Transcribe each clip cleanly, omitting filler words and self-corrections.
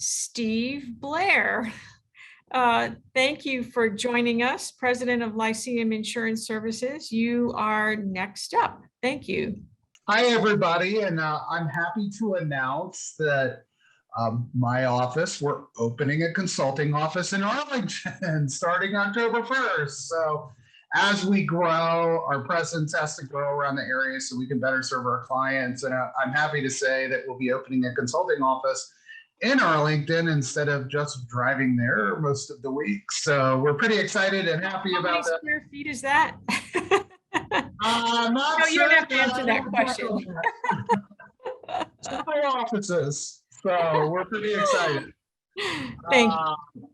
Steve Blair. Thank you for joining us, President of Lyceum Insurance Services. You are next up. Thank you. Hi, everybody, and I'm happy to announce that my office, we're opening a consulting office in Arlington starting October 1st. So as we grow, our presence has to grow around the area so we can better serve our clients. And I'm happy to say that we'll be opening a consulting office in Arlington instead of just driving there most of the week. So we're pretty excited and happy about that. How many square feet is that? I'm not No, sure. you don't have to answer that question. Several offices, so we're pretty excited. Thank you.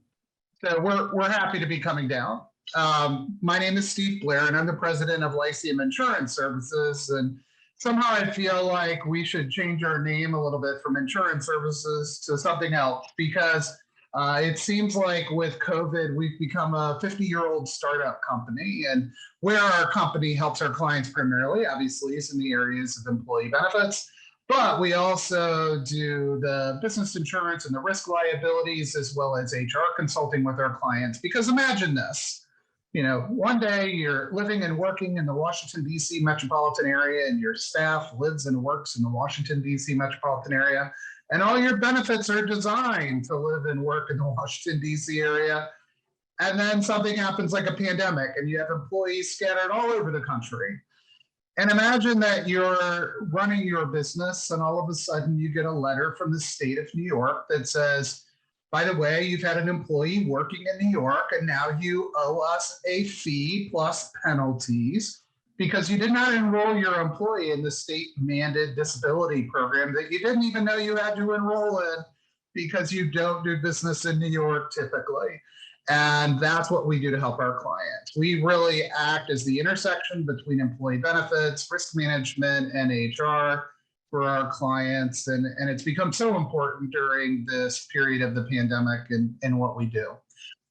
So we're happy to be coming down. My name is Steve Blair, and I'm the president of Lyceum Insurance Services. And somehow I feel like we should change our name a little bit from insurance services to something else, because it seems like with COVID, we've become a 50-year-old startup company. And where our company helps our clients primarily, obviously, is in the areas of employee benefits. But we also do the business insurance and the risk liabilities, as well as HR consulting with our clients. Because imagine this, one day you're living and working in the Washington, D.C. metropolitan area, and your staff lives and works in the Washington, D.C. metropolitan area. And all your benefits are designed to live and work in the Washington, D.C. area. And then something happens like a pandemic, and you have employees scattered all over the country. And imagine that you're running your business, and all of a sudden you get a letter from the state of New York that says, by the way, you've had an employee working in New York, and now you owe us a fee plus penalties because you did not enroll your employee in the state-mandated disability program that you didn't even know you had to enroll in because you don't do business in New York typically. And that's what we do to help our clients. We really act as the intersection between employee benefits, risk management, and HR for our clients. And it's become so important during this period of the pandemic and what we do.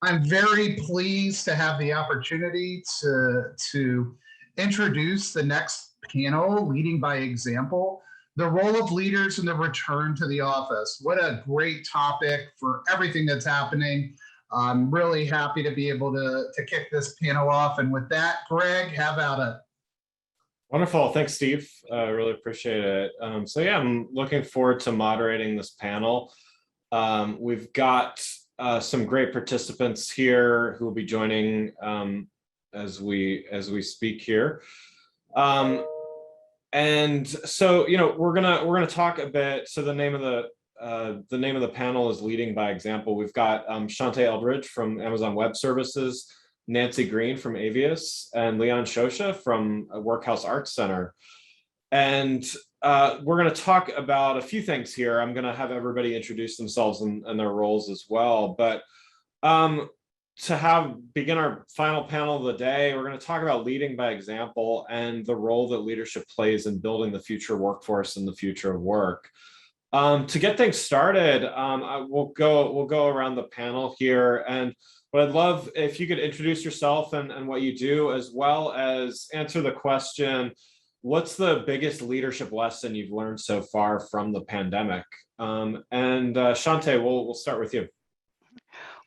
I'm very pleased to have the opportunity to introduce the next panel, Leading by Example, the role of leaders in the return to the office. What a great topic for everything that's happening. I'm really happy to be able to kick this panel off. And with that, Greg, how about it? Wonderful. Thanks, Steve. I really appreciate it. So yeah, I'm looking forward to moderating this panel. We've got some great participants here who will be joining as we speak here. And so, we're gonna talk a bit. So the name of the panel is Leading by Example. We've got Shaunte Eldridge from Amazon Web Services, Nancy Green from Aveus, and Leon Scioscia from Workhouse Arts Center. And we're going to talk about a few things here. I'm going to have everybody introduce themselves and their roles as well. But to begin our final panel of the day, we're going to talk about leading by example and the role that leadership plays in building the future workforce and the future of work. To get things started, we'll go around the panel here, and what I'd love if you could introduce yourself and what you do, as well as answer the question, what's the biggest leadership lesson you've learned so far from the pandemic? And Shaunte, we'll start with you.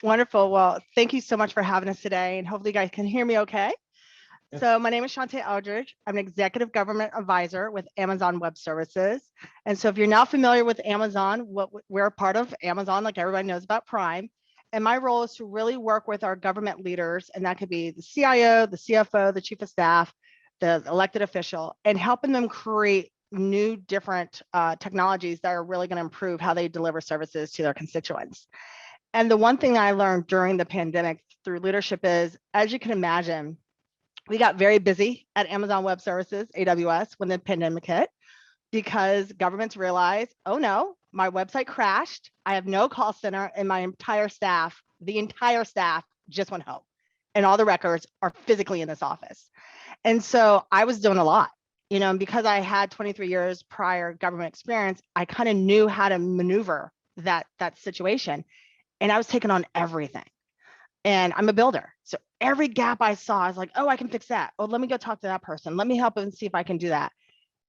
Wonderful. Well, thank you so much for having us today, and hopefully you guys can hear me okay. So my name is Shaunte Eldridge. I'm an executive government advisor with Amazon Web Services. And so if you're not familiar with Amazon, we're a part of Amazon, like everybody knows about Prime. And my role is to really work with our government leaders, and that could be the CIO, the CFO, the chief of staff, the elected official, and helping them create new, different technologies that are really going to improve how they deliver services to their constituents. And the one thing I learned during the pandemic through leadership is, as you can imagine, we got very busy at Amazon Web Services, AWS, when the pandemic hit, because governments realized, oh no, my website crashed. I have no call center, and my entire staff, the entire staff just went home. And all the records are physically in this office. And so I was doing a lot, and because I had 23 years prior government experience, I kind of knew how to maneuver that situation. And I was taking on everything. And I'm a builder. So every gap I saw, I was like, oh, I can fix that. Oh, let me go talk to that person. Let me help and see if I can do that.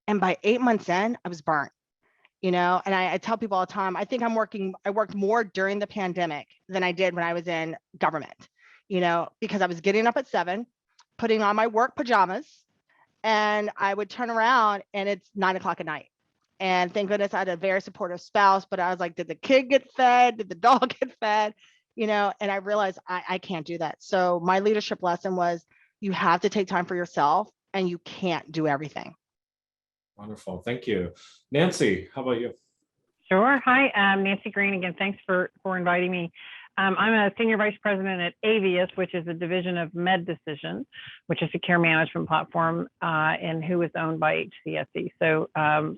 And by 8 months in, I was burnt. And I tell people all the time, I think I worked more during the pandemic than I did when I was in government, because I was getting up at 7, putting on my work pajamas, and I would turn around and it's 9 o'clock at night. And thank goodness I had a very supportive spouse, but I was like, did the kid get fed? Did the dog get fed? And I realized I can't do that. So my leadership lesson was, you have to take time for yourself, and you can't do everything. Wonderful. Thank you. Nancy, how about you? Sure. Hi, Nancy Green again. Thanks for inviting me. I'm a senior vice president at Aveus, which is a division of MedDecision, which is a care management platform, and who is owned by HCSC. So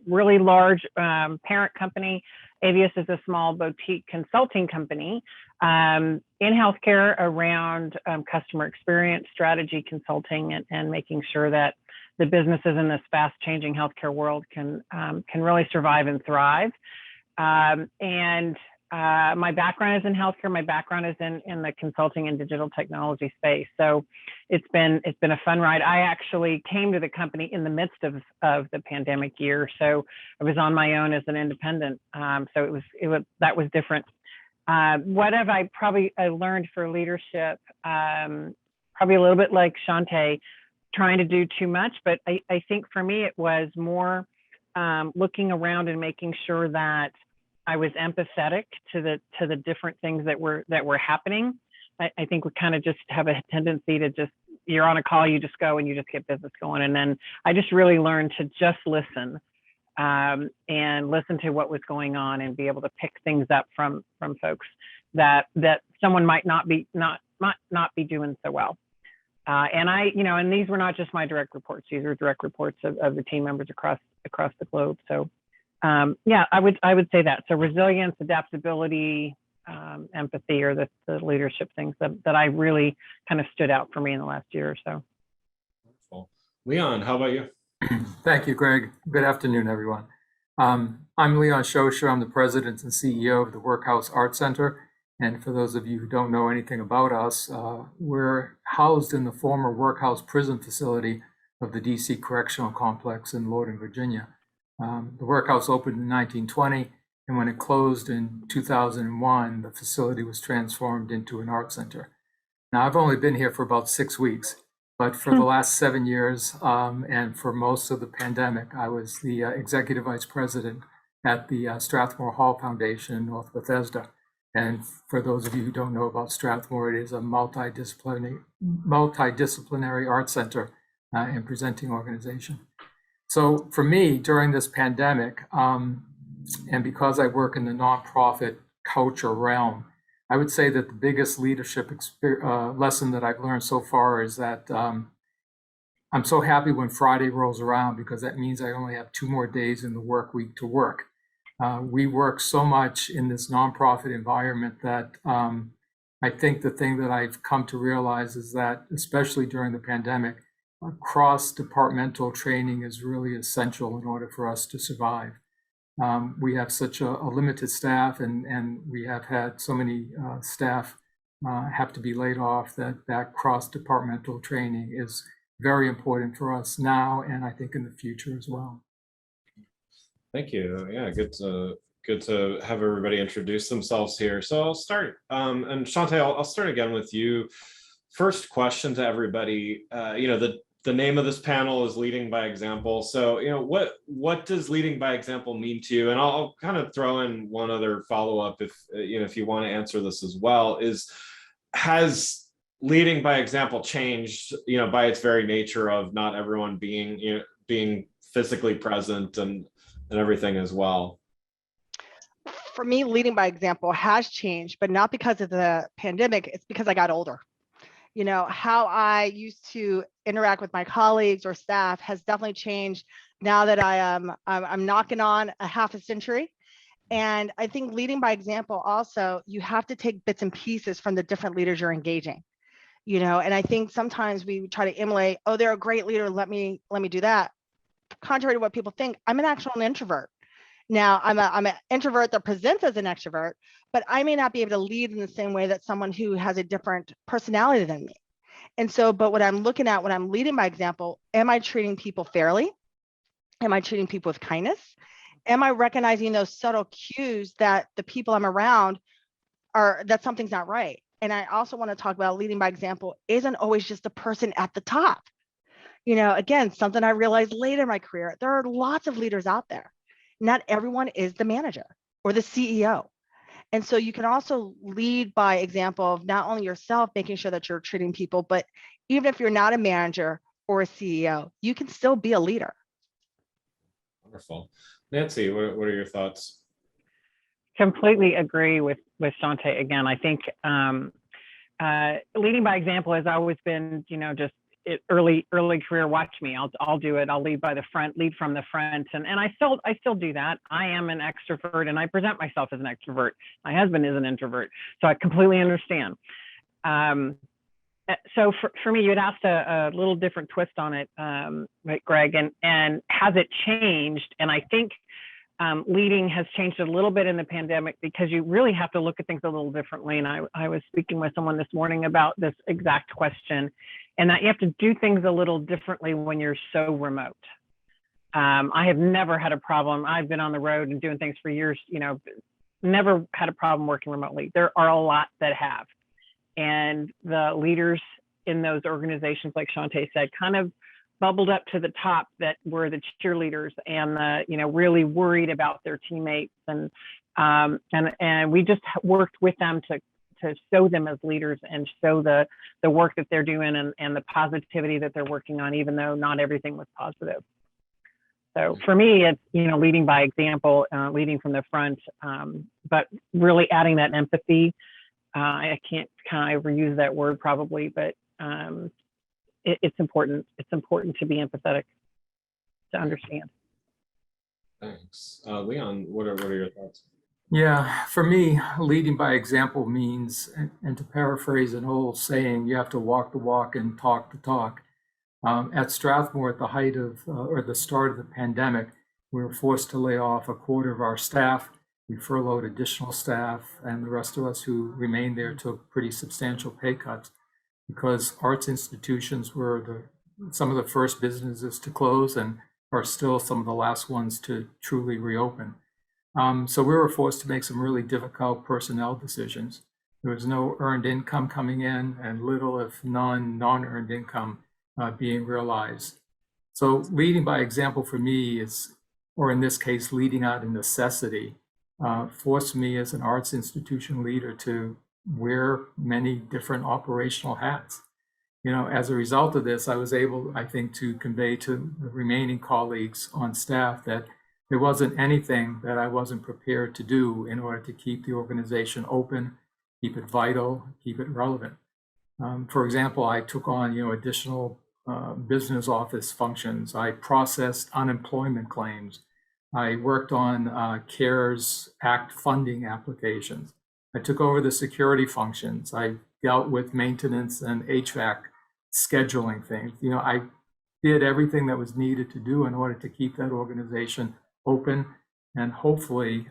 really large parent company. Aveus is a small boutique consulting company in healthcare around customer experience, strategy consulting, and making sure that the businesses in this fast changing healthcare world can really survive and thrive. My background is in healthcare. My background is in the consulting and digital technology space. So it's been a fun ride. I actually came to the company in the midst of the pandemic year. So I was on my own as an independent. So that was different. What have I learned for leadership? Probably a little bit like Shaunte, trying to do too much. But I think for me, it was more looking around and making sure that I was empathetic to the different things that were happening. I think we kind of just have a tendency to you're on a call, you just go and you just get business going. And then I just really learned to just listen and listen to what was going on and be able to pick things up from folks that someone might not be doing so well. And these were not just my direct reports. These were direct reports of the team members across the globe. So I would say that. So resilience, adaptability, empathy are the leadership things that I really kind of stood out for me in the last year or so. Wonderful. Leon, how about you? Thank you, Greg. Good afternoon, everyone. I'm Leon Shoshore. I'm the president and CEO of the Workhouse Art Center. And for those of you who don't know anything about us, we're housed in the former Workhouse prison facility of the DC Correctional Complex in Loudoun, Virginia. The Workhouse opened in 1920, and when it closed in 2001, the facility was transformed into an art center. Now, I've only been here for about 6 weeks, but for the last 7 years, and for most of the pandemic, I was the executive vice president at the Strathmore Hall Foundation in North Bethesda. And for those of you who don't know about Strathmore, it is a multidisciplinary art center and presenting organization. So for me, during this pandemic, and because I work in the nonprofit culture realm, I would say that the biggest leadership lesson that I've learned so far is that I'm so happy when Friday rolls around, because that means I only have 2 more days in the work week to work. We work so much in this nonprofit environment that I think the thing that I've come to realize is that, especially during the pandemic, cross-departmental training is really essential in order for us to survive. We have such a limited staff, and we have had so many staff have to be laid off, that cross-departmental training is very important for us now, and I think in the future as well. Thank you. Yeah, good to have everybody introduce themselves here. So I'll start, and Shaunte, I'll start again with you. First question to everybody. The name of this panel is Leading by Example. So, what does leading by example mean to you? And I'll kind of throw in one other follow-up if you want to answer this as well, has leading by example changed, by its very nature of not everyone being physically present and everything as well? For me, leading by example has changed, but not because of the pandemic. It's because I got older. How I used to interact with my colleagues or staff has definitely changed now that I'm knocking on a half a century. And I think leading by example also, you have to take bits and pieces from the different leaders you're engaging. And I think sometimes we try to emulate, oh, they're a great leader, let me do that. Contrary to what people think, I'm an actual introvert. Now, I'm an introvert that presents as an extrovert, but I may not be able to lead in the same way that someone who has a different personality than me. And so, but what I'm looking at when I'm leading by example, am I treating people fairly? Am I treating people with kindness? am I recognizing those subtle cues that the people I'm around that something's not right? And I also want to talk about leading by example isn't always just the person at the top. Again, something I realized later in my career, there are lots of leaders out there. Not everyone is the manager or the CEO. And so you can also lead by example of not only yourself, making sure that you're treating people, but even if you're not a manager or a CEO, you can still be a leader. Wonderful. Nancy, what are your thoughts? Completely agree with Shaunte. Again, I think leading by example has always been, just early career. Watch me. I'll do it. I'll lead by the front, lead from the front, and I still do that. I am an extrovert, and I present myself as an extrovert. My husband is an introvert, so I completely understand. So for me, you had asked a little different twist on it, right, Greg, and has it changed? And I think leading has changed a little bit in the pandemic because you really have to look at things a little differently. And I was speaking with someone this morning about this exact question, and that you have to do things a little differently when you're so remote. I have never had a problem. I've been on the road and doing things for years, never had a problem working remotely. There are a lot that have. And the leaders in those organizations, like Shaunte said, kind of bubbled up to the top that were the cheerleaders and the, really worried about their teammates. And we just worked with them to show them as leaders and show the work that they're doing and the positivity that they're working on, even though not everything was positive. So for me, it's, leading by example, leading from the front, but really adding that empathy. I can't kind of overuse that word probably, but it's important. It's important to be empathetic, to understand. Thanks. Leon, what are your thoughts? Yeah, for me, leading by example means, and to paraphrase an old saying, you have to walk the walk and talk the talk. At Strathmore, at the height of, or the start of the pandemic, we were forced to lay off a quarter of our staff. We furloughed additional staff, and the rest of us who remained there took pretty substantial pay cuts because arts institutions were some of the first businesses to close and are still some of the last ones to truly reopen. So we were forced to make some really difficult personnel decisions. There was no earned income coming in and little, if none, non-earned income being realized. So leading by example for me is, or in this case, leading out of necessity, forced me as an arts institution leader to wear many different operational hats. As a result of this, I was able, I think, to convey to the remaining colleagues on staff that there wasn't anything that I wasn't prepared to do in order to keep the organization open, keep it vital, keep it relevant. For example, I took on, additional business office functions. I processed unemployment claims. I worked on CARES Act funding applications. I took over the security functions. I dealt with maintenance and HVAC scheduling things. I did everything that was needed to do in order to keep that organization open and hopefully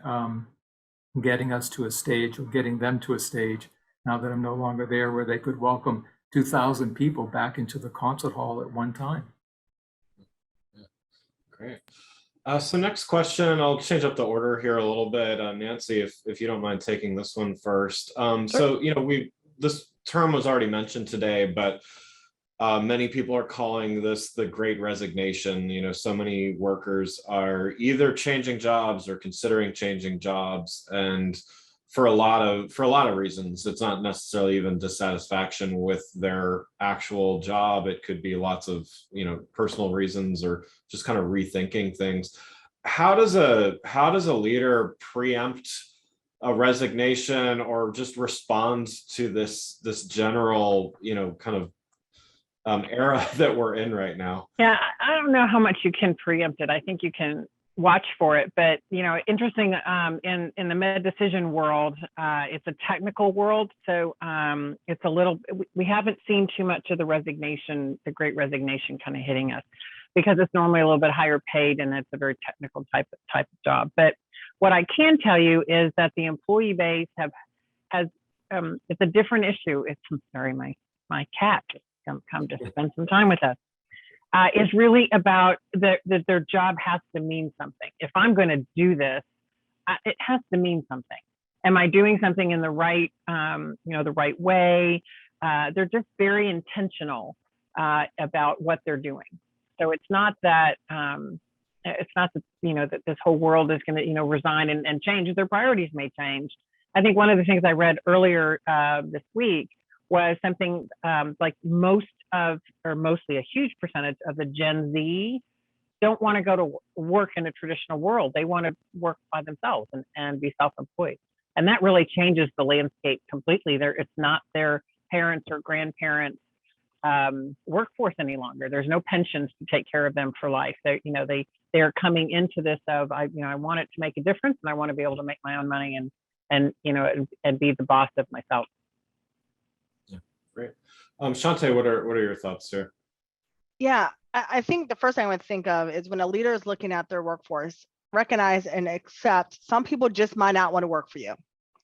getting us to a stage, or getting them to a stage now that I'm no longer there, where they could welcome 2,000 people back into the concert hall at one time. Yeah. Great. So next question, I'll change up the order here a little bit. Nancy, if you don't mind taking this one first. Sure. So, this term was already mentioned today, but many people are calling this the Great Resignation. So many workers are either changing jobs or considering changing jobs, and for a lot of reasons. It's not necessarily even dissatisfaction with their actual job. It could be lots of personal reasons or just kind of rethinking things. How does a leader preempt a resignation or just respond to this general kind of era that we're in right now? Yeah, I don't know how much you can preempt it. I think you can watch for it, but interesting, in the med decision world, it's a technical world, so it's a little, we haven't seen too much of the Great Resignation kind of hitting us, because it's normally a little bit higher paid and it's a very technical type of job. But what I can tell you is that the employee base has it's a different issue. My cat just come to spend some time with us. is really about that their job has to mean something. If I'm going to do this, it has to mean something. Am I doing something in the right, the right way? They're just very intentional about what they're doing. So it's not that that this whole world is going to resign and change. Their priorities may change. I think one of the things I read earlier this week was something like mostly a huge percentage of the Gen Z don't want to go to work in a traditional world. They want to work by themselves and be self-employed. And that really changes the landscape completely. It's not their parents or grandparents workforce any longer. There's no pensions to take care of them for life. They're coming into this of I want it to make a difference, and I want to be able to make my own money and be the boss of myself. Yeah, great. Shonte, what are your thoughts here? Yeah, I think the first thing I would think of is when a leader is looking at their workforce, recognize and accept some people just might not want to work for you,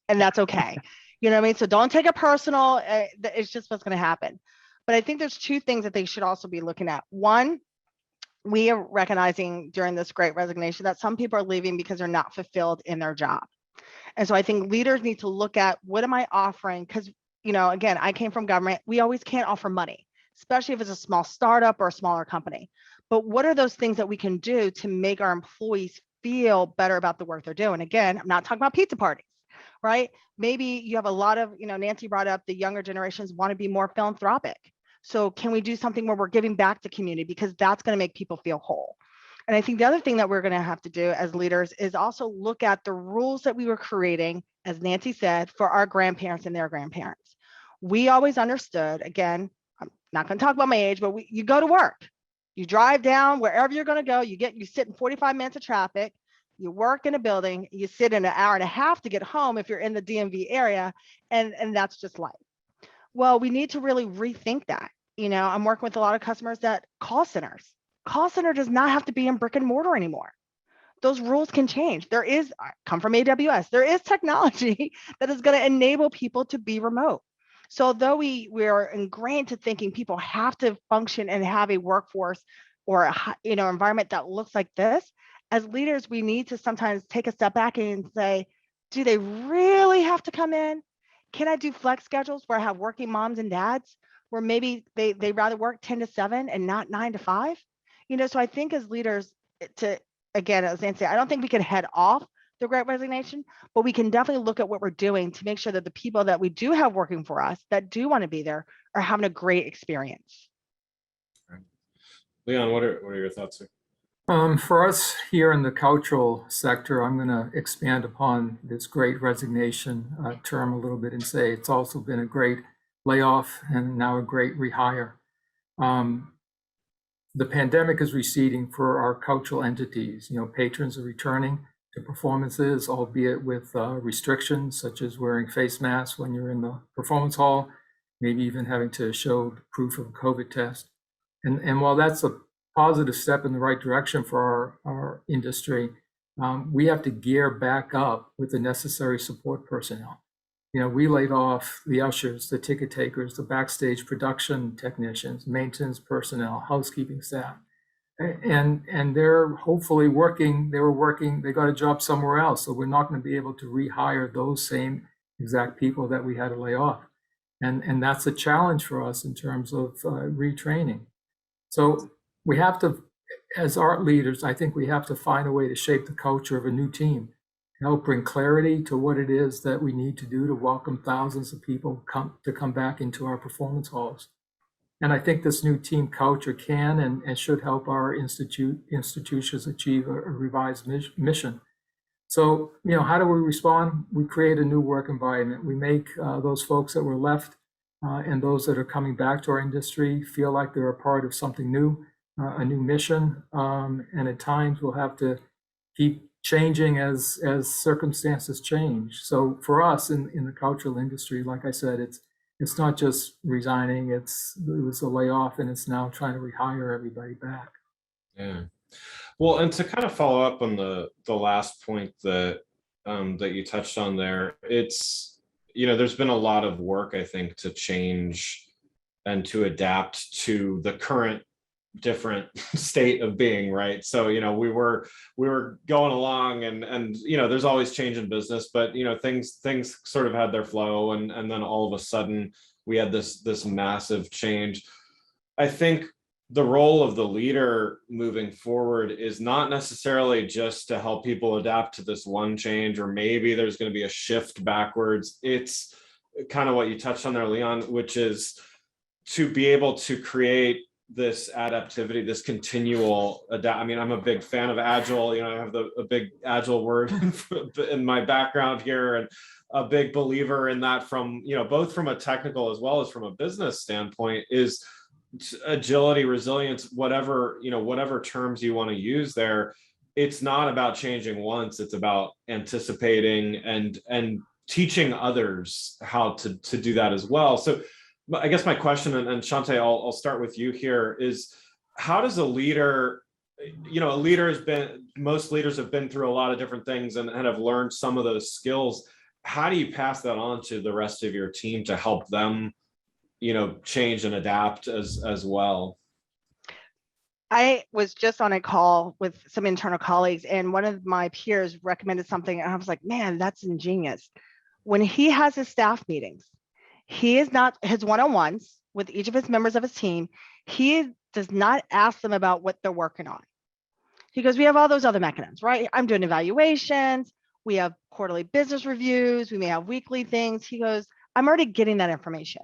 and that's okay. You know what I mean? So don't take it personal. It's just what's going to happen. But I think there's two things that they should also be looking at. One, we are recognizing during this great resignation that some people are leaving because they're not fulfilled in their job. And so I think leaders need to look at, what am I offering? Because, again, I came from government. We always can't offer money, especially if it's a small startup or a smaller company. But what are those things that we can do to make our employees feel better about the work they're doing? Again, I'm not talking about pizza parties, right? Maybe you have a lot of, Nancy brought up the younger generations want to be more philanthropic. So can we do something where we're giving back to community, because that's going to make people feel whole? And I think the other thing that we're going to have to do as leaders is also look at the rules that we were creating, as Nancy said, for our grandparents and their grandparents. We always understood, again, I'm not going to talk about my age, but you go to work, you drive down wherever you're going to go, you sit in 45 minutes of traffic, you work in a building, you sit in an hour and a half to get home if you're in the DMV area, and that's just life. Well, we need to really rethink that. I'm working with a lot of customers that call center does not have to be in brick and mortar anymore. Those rules can change. I come from AWS. There is technology that is going to enable people to be remote. So although we are ingrained to thinking people have to function and have a workforce or a environment that looks like this, as leaders, we need to sometimes take a step back and say, do they really have to come in? Can I do flex schedules where I have working moms and dads where maybe they rather work 10 to 7 and not 9 to 5? So I think as leaders, again, as Nancy said, I don't think we can head off the Great Resignation, but we can definitely look at what we're doing to make sure that the people that we do have working for us that do want to be there are having a great experience. Right. Leon, what are your thoughts here? For us here in the cultural sector, I'm going to expand upon this Great Resignation term a little bit and say it's also been a great layoff and now a great rehire. The pandemic is receding for our cultural entities. Patrons are returning to performances, albeit with restrictions such as wearing face masks when you're in the performance hall, maybe even having to show proof of a COVID test. And while that's a positive step in the right direction for our industry, we have to gear back up with the necessary support personnel. We laid off the ushers, the ticket takers, the backstage production technicians, maintenance personnel, housekeeping staff, and they're hopefully working. They got a job somewhere else, so we're not going to be able to rehire those same exact people that we had to lay off, and that's a challenge for us in terms of retraining. So we have to, as art leaders, I think we have to find a way to shape the culture of a new team, help bring clarity to what it is that we need to do to welcome thousands of people to come back into our performance halls. And I think this new team culture can and should help our institutions achieve a revised mission. So, how do we respond? We create a new work environment. We make those folks that were left and those that are coming back to our industry feel like they're a part of something new, a new mission. And at times we'll have to keep changing as circumstances change. So for us in the cultural industry, like I said, it's not just resigning, it was a layoff, and it's now trying to rehire everybody back. Yeah. Well, and to kind of follow up on the last point that you touched on there, it's, there's been a lot of work, I think, to change and to adapt to the current different state of being, right? So, we were going along, and there's always change in business, but things sort of had their flow, and then all of a sudden we had this massive change. I think the role of the leader moving forward is not necessarily just to help people adapt to this one change, or maybe there's going to be a shift backwards. It's kind of what you touched on there, Leon, which is to be able to create this adaptivity, this continual adapt. I mean, I'm a big fan of Agile. I have a big Agile word in my background here, and a big believer in that from, both from a technical as well as from a business standpoint, is agility, resilience, whatever terms you want to use there. It's not about changing once, it's about anticipating and teaching others how to do that as well. So I guess my question, and Shonte, I'll start with you here, is how does a leader, most leaders have been through a lot of different things and have learned some of those skills. How do you pass that on to the rest of your team to help them change and adapt as well? I was just on a call with some internal colleagues, and one of my peers recommended something, and I was like, man, that's ingenious. When he has his staff meetings, he is not his one-on-ones with each of his members of his team. He does not ask them about what they're working on. He goes, we have all those other mechanisms, right? I'm doing evaluations. We have quarterly business reviews. We may have weekly things. He goes, I'm already getting that information.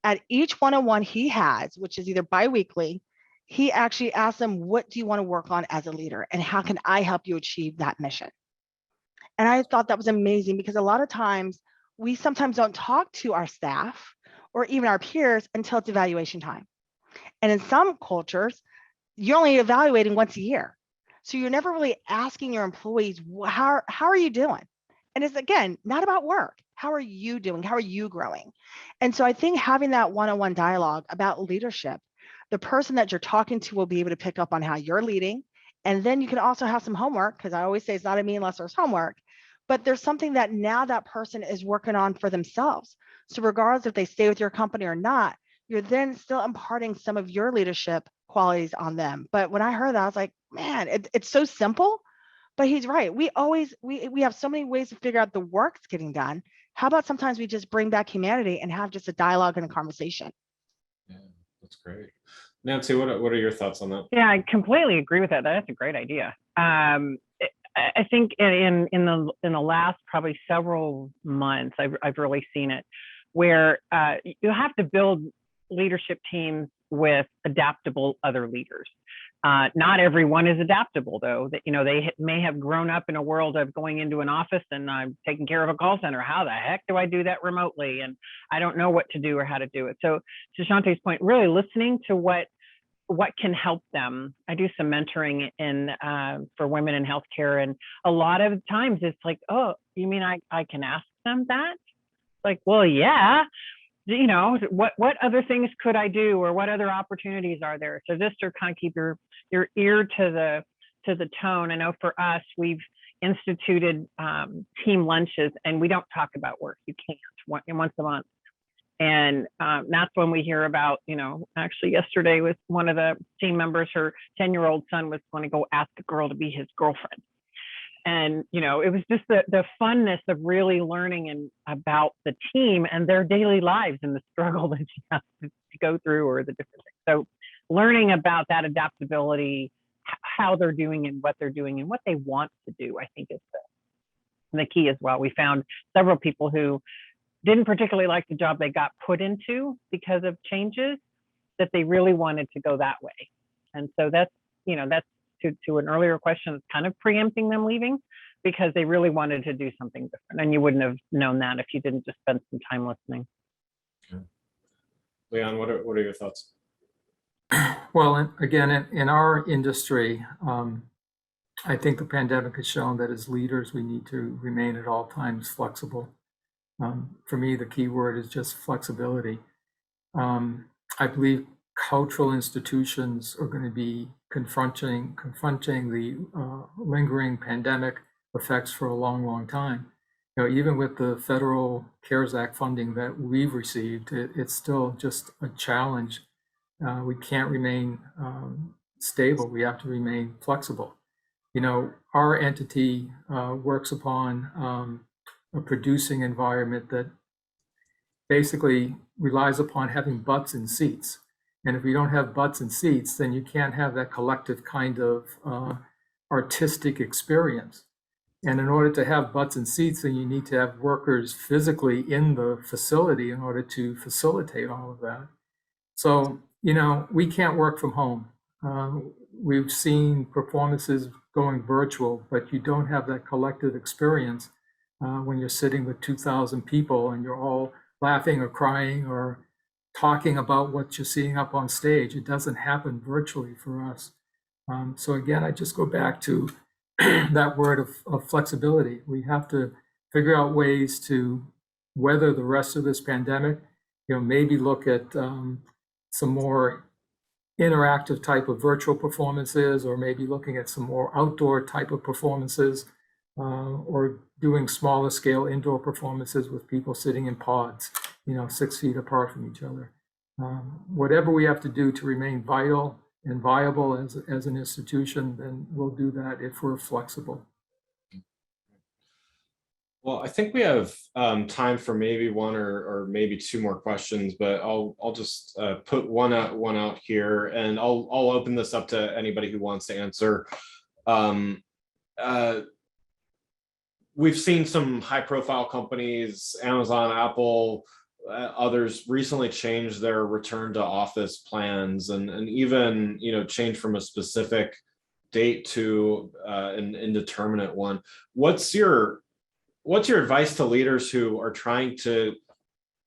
At each one-on-one he has, which is either biweekly, he actually asks them, what do you want to work on as a leader? And how can I help you achieve that mission? And I thought that was amazing, because a lot of times we sometimes don't talk to our staff or even our peers until it's evaluation time. And in some cultures, you're only evaluating once a year. So you're never really asking your employees, how are you doing? And it's, again, not about work. How are you doing? How are you growing? And so I think having that one-on-one dialogue about leadership, the person that you're talking to will be able to pick up on how you're leading. And then you can also have some homework, because I always say it's not a me unless there's homework, but there's something that now that person is working on for themselves. So regardless if they stay with your company or not, you're then still imparting some of your leadership qualities on them. But when I heard that, I was like, man, it's so simple. But he's right. We have so many ways to figure out the work's getting done. How about sometimes we just bring back humanity and have just a dialogue and a conversation? Yeah, that's great. Nancy, what are your thoughts on that? Yeah, I completely agree with that. That's a great idea. I think in the last probably several months, I've really seen it, where you have to build leadership teams with adaptable other leaders. Not everyone is adaptable, though. That they may have grown up in a world of going into an office and I'm taking care of a call center. How the heck do I do that remotely? And I don't know what to do or how to do it. So to Shonte's point, really listening to what can help them. I do some mentoring for women in healthcare, and a lot of times it's like, oh, you mean I can ask them that? Like, well, yeah. What other things could I do, or what other opportunities are there? So just to kind of keep your ear to the tone. I know for us, we've instituted team lunches, and we don't talk about work. You can't, once a month. And that's when we hear about, actually yesterday with one of the team members, her 10-year-old son was going to go ask a girl to be his girlfriend. And, it was just the funness of really learning about the team and their daily lives and the struggle that you have to go through, or the different things. So learning about that adaptability, how they're doing and what they're doing and what they want to do, I think is the key as well. We found several people who didn't particularly like the job they got put into because of changes, that they really wanted to go that way. And so that's to an earlier question, it's kind of preempting them leaving, because they really wanted to do something different. And you wouldn't have known that if you didn't just spend some time listening. Okay. Leon, what are your thoughts? Well, again, in our industry, I think the pandemic has shown that as leaders, we need to remain at all times flexible. For me, the key word is just flexibility. I believe cultural institutions are going to be confronting the lingering pandemic effects for a long, long time. Even with the federal CARES Act funding that we've received, it's still just a challenge We can't remain stable. We have to remain flexible. You know, our entity works upon a producing environment that basically relies upon having butts in seats. And if we don't have butts in seats, then you can't have that collective kind of artistic experience. And in order to have butts in seats, then you need to have workers physically in the facility in order to facilitate all of that. So, you know, we can't work from home. We've seen performances going virtual, but you don't have that collective experience when you're sitting with 2,000 people and you're all laughing or crying or talking about what you're seeing up on stage. It doesn't happen virtually for us. So again, I just go back to that word of flexibility. We have to figure out ways to weather the rest of this pandemic. You know, maybe look at some more interactive type of virtual performances, or maybe looking at some more outdoor type of performances, or doing smaller scale indoor performances with people sitting in pods, you know, 6 feet apart from each other. Whatever we have to do to remain vital and viable as an institution, then we'll do that if we're flexible. Well, I think we have time for maybe one or maybe two more questions, but I'll just put one out here, and I'll open this up to anybody who wants to answer. We've seen some high-profile companies, Amazon, Apple, others recently change their return to office plans, and even, you know, change from a specific date to an indeterminate one. What's your advice to leaders who are trying to,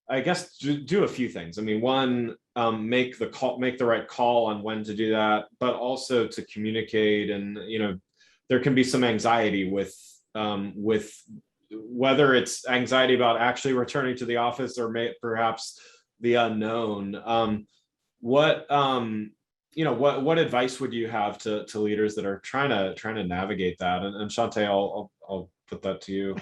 I guess, do a few things? I mean, one, make the right call on when to do that, but also to communicate. And, you know, there can be some anxiety with whether it's anxiety about actually returning to the office or perhaps the unknown. What advice would you have to leaders that are trying to navigate that? And Shonte, I'll put that to you.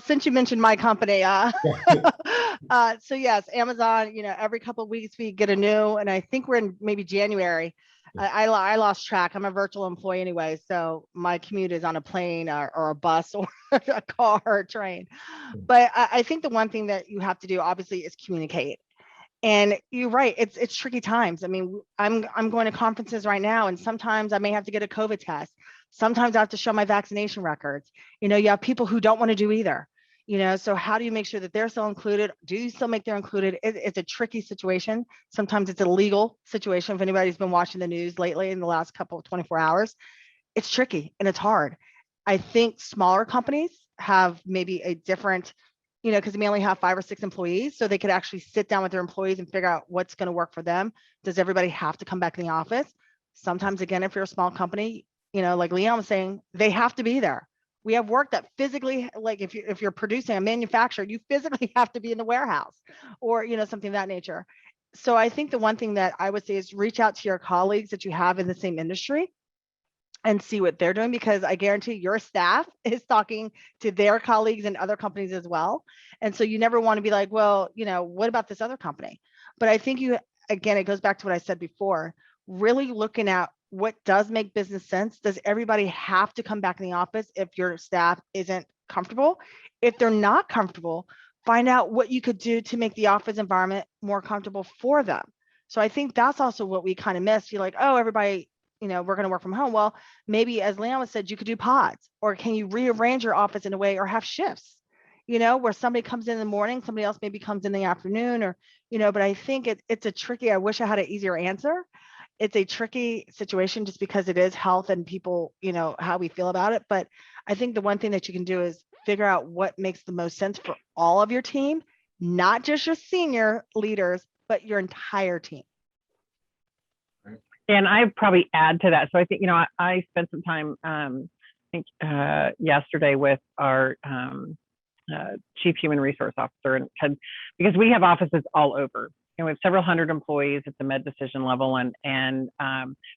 Since you mentioned my company, so yes, Amazon, you know, every couple of weeks we get a new, and I think we're in maybe January. I lost track. I'm a virtual employee anyway, so my commute is on a plane or a bus or a car or a train. But I think the one thing that you have to do, obviously, is communicate. And you're right, it's tricky times. I mean, I'm going to conferences right now, and sometimes I may have to get a COVID test. Sometimes I have to show my vaccination records. You know, you have people who don't want to do either. You know, so how do you make sure that they're still included? Do you still make them included? It's a tricky situation. Sometimes it's a legal situation. If anybody's been watching the news lately in the last couple of 24 hours, it's tricky and it's hard. I think smaller companies have maybe a different, you know, because they may only have 5 or 6 employees, so they could actually sit down with their employees and figure out what's going to work for them. Does everybody have to come back in the office? Sometimes, again, if you're a small company, you know, like Leon was saying, they have to be there. We have work that physically, like if you're producing a manufacturer, you physically have to be in the warehouse, or, you know, something of that nature. So I think the one thing that I would say is reach out to your colleagues that you have in the same industry and see what they're doing, because I guarantee your staff is talking to their colleagues in other companies as well. And so you never want to be like, well, you know, what about this other company? But I think again, it goes back to what I said before, really looking at what does make business sense. Does everybody have to come back in the office if your staff isn't comfortable? If they're not comfortable, find out what you could do to make the office environment more comfortable for them. So I think that's also what we kind of miss. You're like, oh, everybody, you know, we're going to work from home. Well, maybe as Leon said, you could do pods, or can you rearrange your office in a way, or have shifts, you know, where somebody comes in the morning, somebody else maybe comes in the afternoon, or, you know, but I think it's a tricky, I wish I had an easier answer. It's a tricky situation just because it is health and people, you know, how we feel about it. But I think the one thing that you can do is figure out what makes the most sense for all of your team, not just your senior leaders, but your entire team. And I probably add to that. So I think, you know, I spent some time, I think yesterday with our chief human resource officer, and because we have offices all over. And we have several hundred employees at the med decision level, and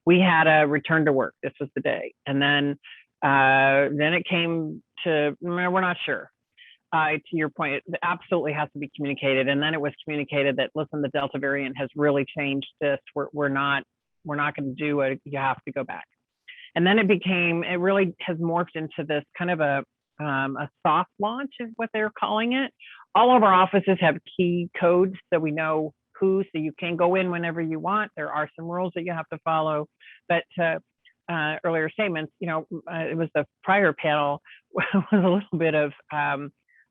we had a return to work. This was the day, and then it came to we're not sure. to your point, it absolutely has to be communicated. And then it was communicated that, listen, the Delta variant has really changed this. We're not going to do it. You have to go back. And then it really has morphed into this kind of a soft launch is what they're calling it. All of our offices have key codes so we know who, so you can go in whenever you want. There are some rules that you have to follow, but earlier statements, it was the prior panel was a little bit of,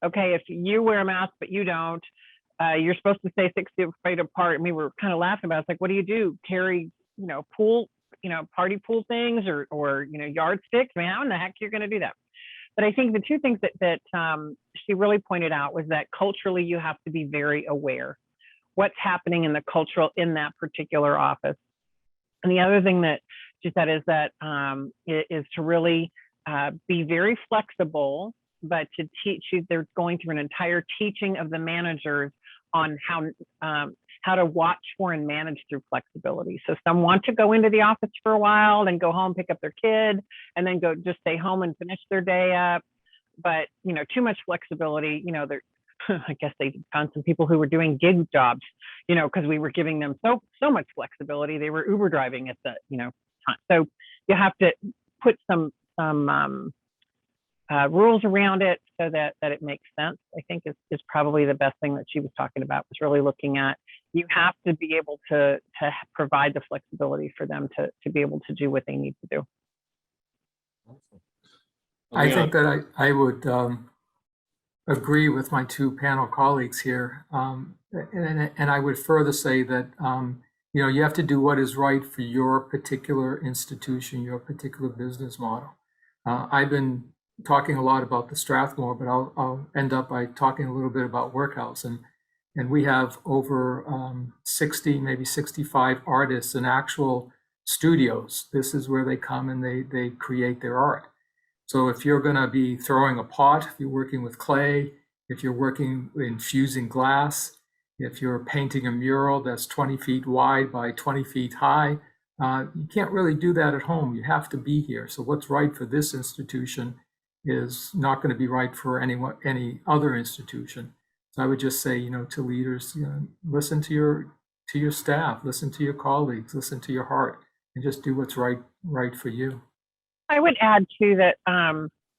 okay, if you wear a mask, but you don't, you're supposed to stay 6 feet apart. And we were kind of laughing about it. It's like, what do you do? Carry, pool, party pool things or yardsticks? I mean, how in the heck you're going to do that? But I think the two things that she really pointed out was that culturally, you have to be very aware what's happening in the cultural in that particular office. And the other thing that she said is that is to really be very flexible, but to teach you, they're going through an entire teaching of the managers on how to watch for and manage through flexibility. So some want to go into the office for a while, then go home, pick up their kid, and then go just stay home and finish their day up. But, too much flexibility, I guess they found some people who were doing gig jobs, because we were giving them so much flexibility. They were Uber driving at the, time. So you have to put some rules around it so that it makes sense. I think is probably the best thing that she was talking about, was really looking at, you have to be able to provide the flexibility for them to be able to do what they need to do. I think that I would agree with my two panel colleagues here. And I would further say that, you have to do what is right for your particular institution, your particular business model. I've been talking a lot about the Strathmore, but I'll end up by talking a little bit about Workhouse. And we have over 60, maybe 65 artists in actual studios. This is where they come and they create their art. So if you're going to be throwing a pot, if you're working with clay, if you're working in fusing glass, if you're painting a mural that's 20 feet wide by 20 feet high, you can't really do that at home. You have to be here. So what's right for this institution is not going to be right for any other institution. So I would just say, to leaders, listen to your staff, listen to your colleagues, listen to your heart, and just do what's right for you. I would add too that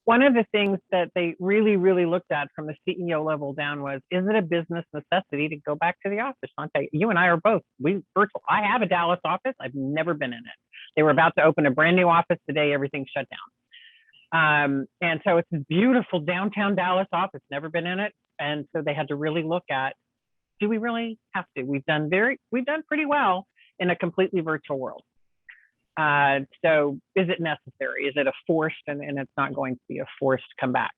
one of the things that they really, really looked at from the CEO level down was, is it a business necessity to go back to the office? Shaunte, you and I are both, virtual. I have a Dallas office. I've never been in it. They were about to open a brand new office today. Everything's shut down. And so it's a beautiful downtown Dallas office, never been in it. And so they had to really look at, do we really have to? We've done pretty well in a completely virtual world. So is it necessary? Is it a forced, and it's not going to be a forced comeback?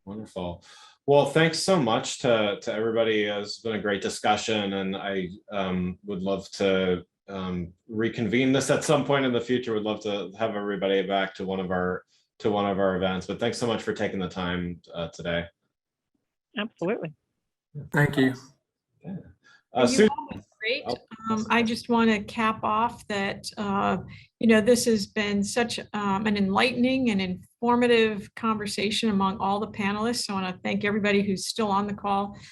Wonderful. Well, thanks so much to everybody. It's been a great discussion, and I would love to reconvene this at some point in the future. Would love to have everybody back to one of our events. But thanks so much for taking the time today. Absolutely. Thank you. You all was great. I just want to cap off that, this has been such an enlightening and informative conversation among all the panelists. So I want to thank everybody who's still on the call.